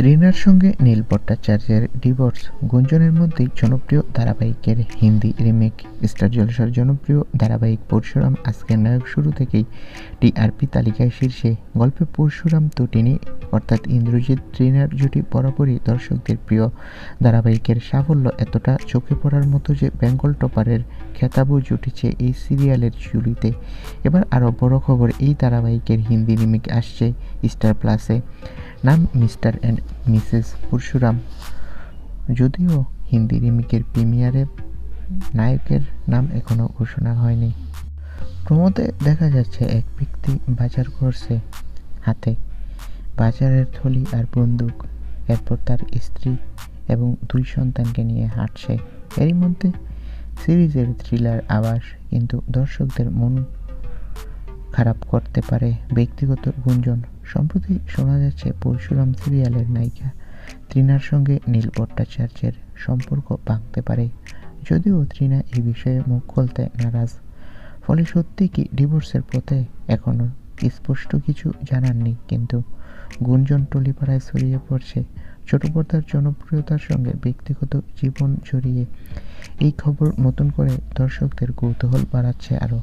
ত্রিনার সঙ্গে নীল ভট্টাচার্যের ডিভোর্স গুঞ্জনের মধ্যেই জনপ্রিয় ধারাবাহিকের হিন্দি রিমেক স্টার জলসার জনপ্রিয় ধারাবাহিক পরশুরাম আজকের নায়ক শুরু থেকেই টিআরপি তালিকায় শীর্ষে। গল্পে পরশুরাম তটিনী অর্থাৎ ইন্দ্রজিৎ ত্রিনার জুটি বরাবরই দর্শকদের প্রিয়। ধারাবাহিকের সাফল্য এতটা চোখে পড়ার মতো যে বেঙ্গল টপারের খেতাবও জুটেছে এই সিরিয়ালের ঝুলিতে। এবার আরও বড় খবর, এই ধারাবাহিকের হিন্দি রিমেক আসছে স্টার প্লাসে। নাম মিস্টার অ্যান্ড মিসেস পরশুরাম। যদিও হিন্দি রিমেকের প্রিমিয়ারে নায়কের নাম এখনও ঘোষণা হয়নি। প্রমোতে দেখা যাচ্ছে এক ব্যক্তি বাজার করছে, হাতে বাজারের থলি আর বন্দুক। এরপর তার স্ত্রী এবং 2 সন্তানকে নিয়ে হাঁটছে। এরই মধ্যে সিরিজের থ্রিলার আভাস, কিন্তু দর্শকদের মন খারাপ করতে পারে ব্যক্তিগত গুঞ্জন। সম্প্রতি শোনা যাচ্ছে পরশুরাম সিরিয়ালের নায়িকা ত্রিনার সঙ্গে নীল ভট্টাচার্যের সম্পর্ক ভাঙতে পারে। যদিও ত্রিনা এই বিষয়ে মুখ খুলতে নারাজ। ফলে সত্যি কি ডিভোর্সের পথে? এখনও স্পষ্ট কিছু জানাননি, কিন্তু গুঞ্জন টলিপাড়ায় ছড়িয়ে পড়ছে। ছোট পর্দার জনপ্রিয়তার সঙ্গে ব্যক্তিগত জীবন জড়িয়ে এই খবর নতুন করে দর্শকদের কৌতূহল বাড়াচ্ছে আরও।